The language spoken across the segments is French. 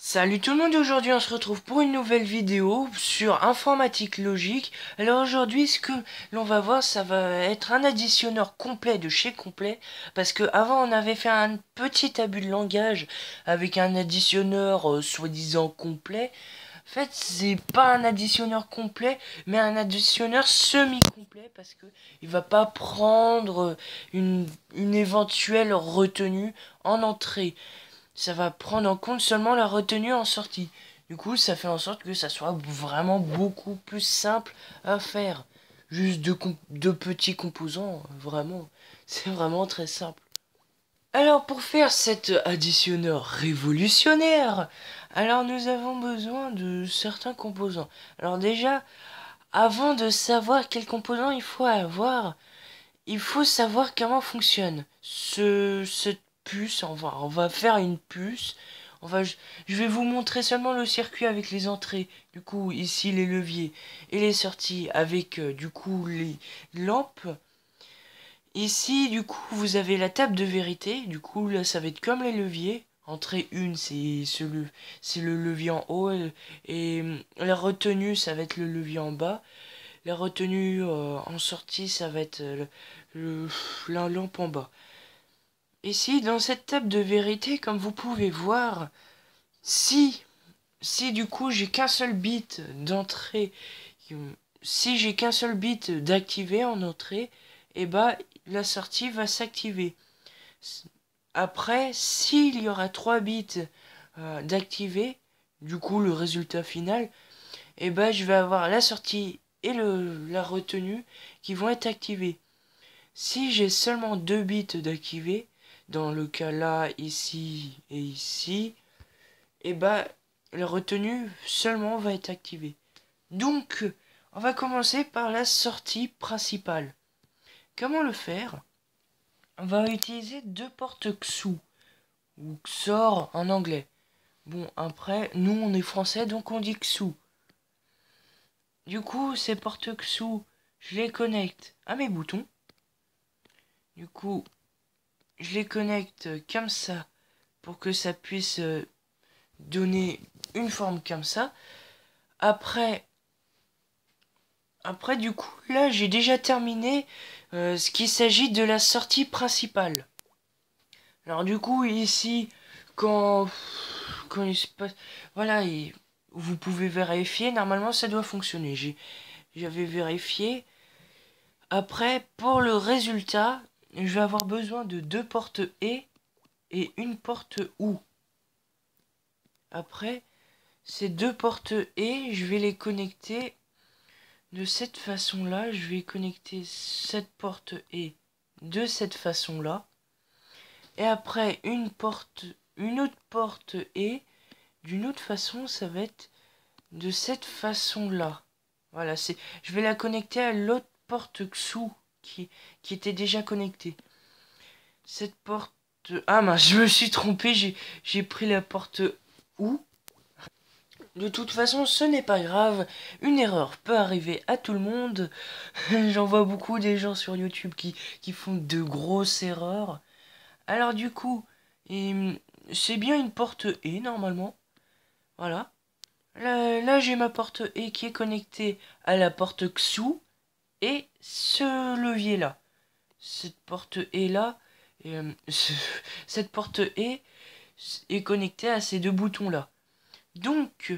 Salut tout le monde, aujourd'hui on se retrouve pour une nouvelle vidéo sur informatique logique. Alors aujourd'hui ce que l'on va voir, ça va être un additionneur complet de chez complet, parce que avant on avait fait un petit abus de langage avec un additionneur soi-disant complet. En fait c'est pas un additionneur complet mais un additionneur semi-complet, parce que il va pas prendre une éventuelle retenue en entrée. Ça va prendre en compte seulement la retenue en sortie. Du coup, ça fait en sorte que ça soit vraiment beaucoup plus simple à faire. Juste deux petits composants, vraiment. C'est vraiment très simple. Alors, pour faire cet additionneur révolutionnaire, alors nous avons besoin de certains composants. Alors déjà, avant de savoir quels composants il faut avoir, il faut savoir comment fonctionne cette puce. On va faire une puce. Je vais vous montrer seulement le circuit avec les entrées. Du coup, ici les leviers et les sorties avec du coup les lampes. Ici, du coup, vous avez la table de vérité. Du coup, là, ça va être comme les leviers. Entrée 1, c'est le levier en haut. Et la retenue, ça va être le levier en bas. La retenue en sortie, ça va être la lampe en bas. Ici, dans cette table de vérité, comme vous pouvez voir, si, si du coup j'ai qu'un seul bit d'entrée, si j'ai qu'un seul bit d'activer en entrée, et bah la sortie va s'activer. Après, s'il y aura 3 bits d'activer, du coup le résultat final, et bah je vais avoir la sortie et la retenue qui vont être activés. Si j'ai seulement 2 bits d'activer, dans le cas là, ici et ici, et bah la retenue seulement va être activée. Donc, on va commencer par la sortie principale. Comment le faire? On va utiliser deux portes XOU, ou XOR en anglais. Bon, après, nous on est français, donc on dit XOU. Du coup, ces portes XOU, je les connecte à mes boutons. Du coup, je les connecte comme ça pour que ça puisse donner une forme comme ça. Après, du coup, là, j'ai déjà terminé ce qui s'agit de la sortie principale. Alors du coup, ici, quand, quand il se passe... Voilà, vous pouvez vérifier, normalement ça doit fonctionner. J'avais vérifié. Après, pour le résultat, je vais avoir besoin de deux portes et une porte OU. Après, ces deux portes et, je vais les connecter de cette façon-là. Je vais connecter cette porte et de cette façon-là. Et après, une autre porte et d'une autre façon, ça va être de cette façon-là. Voilà, je vais la connecter à l'autre porte XOU qui était déjà connectée. Cette porte... Ah mince, je me suis trompé, j'ai pris la porte OU. De toute façon, ce n'est pas grave, une erreur peut arriver à tout le monde. J'en vois beaucoup des gens sur YouTube qui font de grosses erreurs. Alors du coup, c'est bien une porte E normalement. Voilà. Là, j'ai ma porte E qui est connectée à la porte XOU et ce levier là. Cette porte E là, cette porte E est connectée à ces deux boutons là. Donc,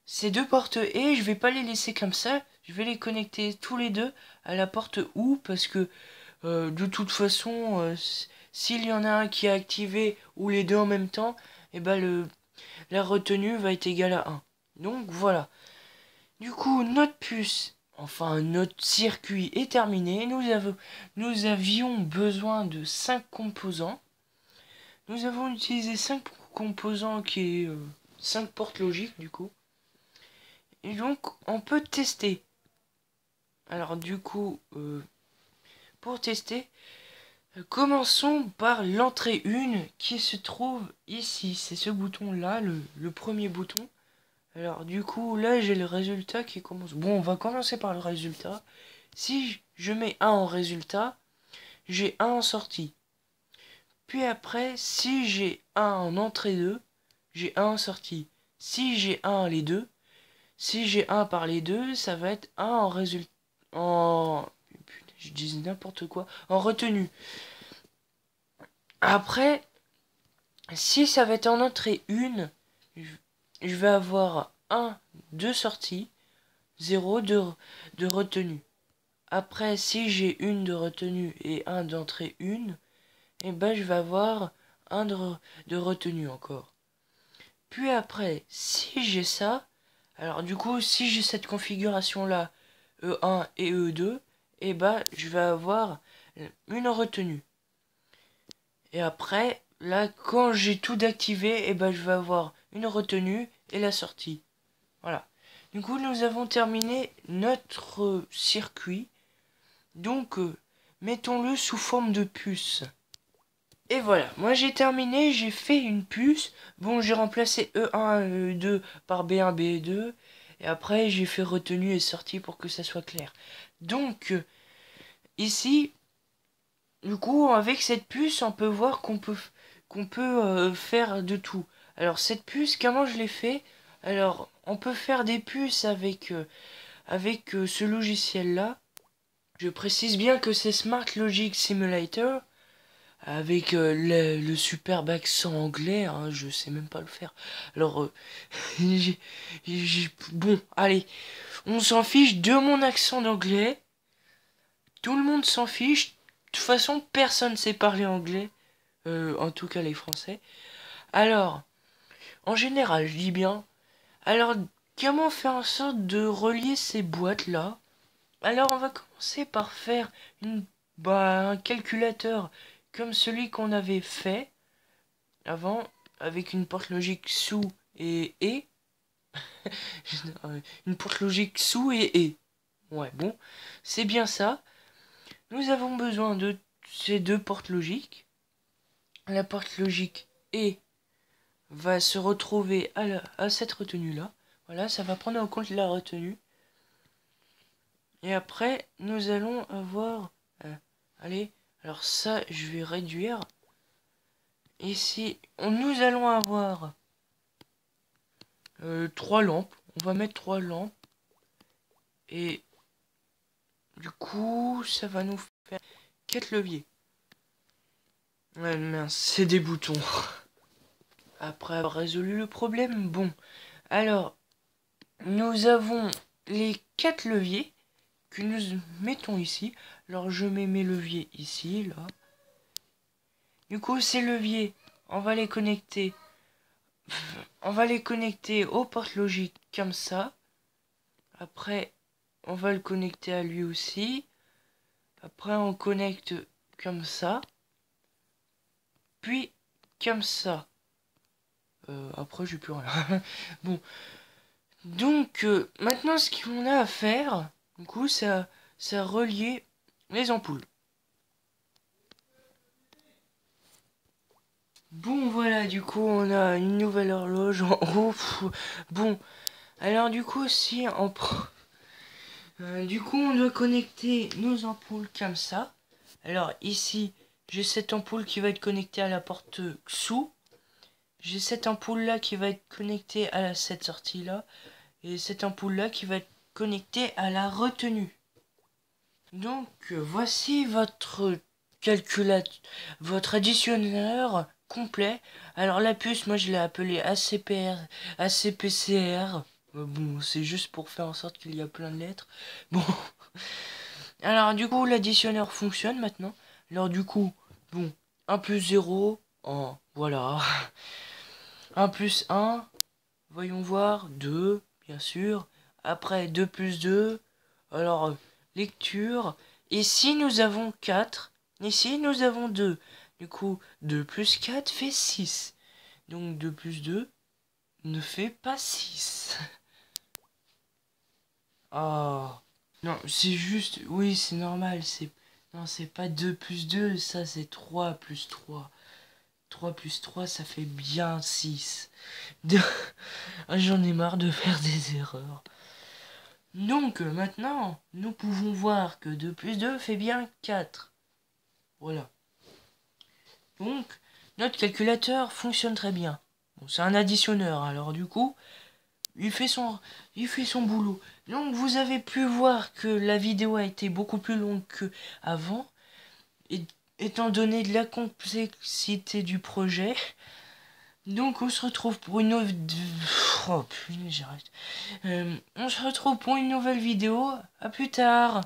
ces deux portes E, je vais pas les laisser comme ça. Je vais les connecter tous les deux à la porte OU, parce que de toute façon, s'il y en a un qui est activé ou les deux en même temps, et ben la retenue va être égale à 1. Donc voilà. Du coup, notre puce, enfin notre circuit est terminé. Nous avions besoin de 5 composants. Nous avons utilisé 5 composants qui est 5 portes logiques du coup. Et donc on peut tester. Alors du coup, pour tester, commençons par l'entrée 1 qui se trouve ici. C'est ce bouton là, le premier bouton. Alors du coup là j'ai le résultat qui commence. Bon, on va commencer par le résultat. Si je mets 1 en résultat, j'ai 1 en sortie. Puis après, si j'ai 1 en entrée 2, j'ai 1 en sortie. si j'ai 1 les deux, si j'ai 1 par les deux, ça va être 1 en résultat, en... Putain, je dis n'importe quoi, en retenue. Après, si ça va être en entrée 1, je vais avoir 1 de sortie, 0 de retenue. Après, si j'ai 1 de retenue et 1 d'entrée 1, et ben je vais avoir 1 de retenue encore. Puis après, si j'ai ça, alors du coup, si j'ai cette configuration-là, E1 et E2, et ben je vais avoir une retenue. Et après, là, quand j'ai tout d'activé, et ben je vais avoir une retenue et la sortie. Voilà. Du coup, nous avons terminé notre circuit. Donc, mettons-le sous forme de puce. Et voilà, moi j'ai terminé, j'ai fait une puce. Bon, j'ai remplacé E1 et E2 par B1, B2. Et après, j'ai fait retenue et sortie pour que ça soit clair. Donc, ici, du coup, avec cette puce, on peut voir qu'on peut faire de tout. Alors, cette puce, comment je l'ai fait? Alors, on peut faire des puces avec ce logiciel-là. Je précise bien que c'est Smart Logic Simulator. Avec le superbe accent anglais, hein, je sais même pas le faire. Alors, bon, allez, on s'en fiche de mon accent d'anglais. Tout le monde s'en fiche. De toute façon, personne sait parler anglais. En tout cas, les Français. Alors, en général, je dis bien. Alors, comment faire en sorte de relier ces boîtes-là? Alors, on va commencer par faire un calculateur comme celui qu'on avait fait avant, avec une porte logique sous et une porte logique sous et. Ouais, bon, c'est bien ça. Nous avons besoin de ces deux portes logiques. La porte logique et va se retrouver à cette retenue-là. Voilà, ça va prendre en compte la retenue. Et après, nous allons avoir... allez, alors ça, je vais réduire. Ici, nous allons avoir 3 lampes. On va mettre 3 lampes. Et du coup, ça va nous faire 4 leviers. Ouais, mince, c'est des boutons. Après avoir résolu le problème, bon. Alors, nous avons les 4 leviers que nous mettons ici. Alors, je mets mes leviers ici, là. Du coup, ces leviers, on va les connecter. On va les connecter aux portes logiques comme ça. Après, on va le connecter à lui aussi. Après, on connecte comme ça. Puis, comme ça. Après, j'ai plus rien. Bon. Donc, maintenant, ce qu'on a à faire, du coup, c'est relier les ampoules. Bon, voilà, du coup, on a une nouvelle horloge en haut. Bon, alors, du coup, si on prend... du coup, on doit connecter nos ampoules comme ça. Alors, ici, j'ai cette ampoule qui va être connectée à la porte sous. J'ai cette ampoule là qui va être connectée à cette sortie là. Et cette ampoule là qui va être connectée à la retenue. Donc voici votre calculateur, votre additionneur complet. Alors la puce, moi je l'ai appelée ACPCR. Bon, c'est juste pour faire en sorte qu'il y a plein de lettres. Bon. Alors du coup l'additionneur fonctionne maintenant. Alors du coup, bon, 1 plus 0, oh, voilà. 1 plus 1, voyons voir, 2, bien sûr. Après 2 plus 2, alors lecture. Ici nous avons 4, ici nous avons 2. Du coup, 2 plus 4 fait 6. Donc 2 plus 2 ne fait pas 6. Oh. Non, c'est juste, oui, c'est normal, non, c'est pas 2 plus 2, ça c'est 3 plus 3. 3 plus 3, ça fait bien 6. J'en ai marre de faire des erreurs. Donc, maintenant, nous pouvons voir que 2 plus 2 fait bien 4. Voilà. Donc, notre calculateur fonctionne très bien. Bon, c'est un additionneur, alors du coup, il fait son boulot. Donc vous avez pu voir que la vidéo a été beaucoup plus longue que avant, et, étant donné de la complexité du projet. Donc on se retrouve pour une nouvelle... Oh punaise, j'arrête. On se retrouve pour une nouvelle vidéo. À plus tard.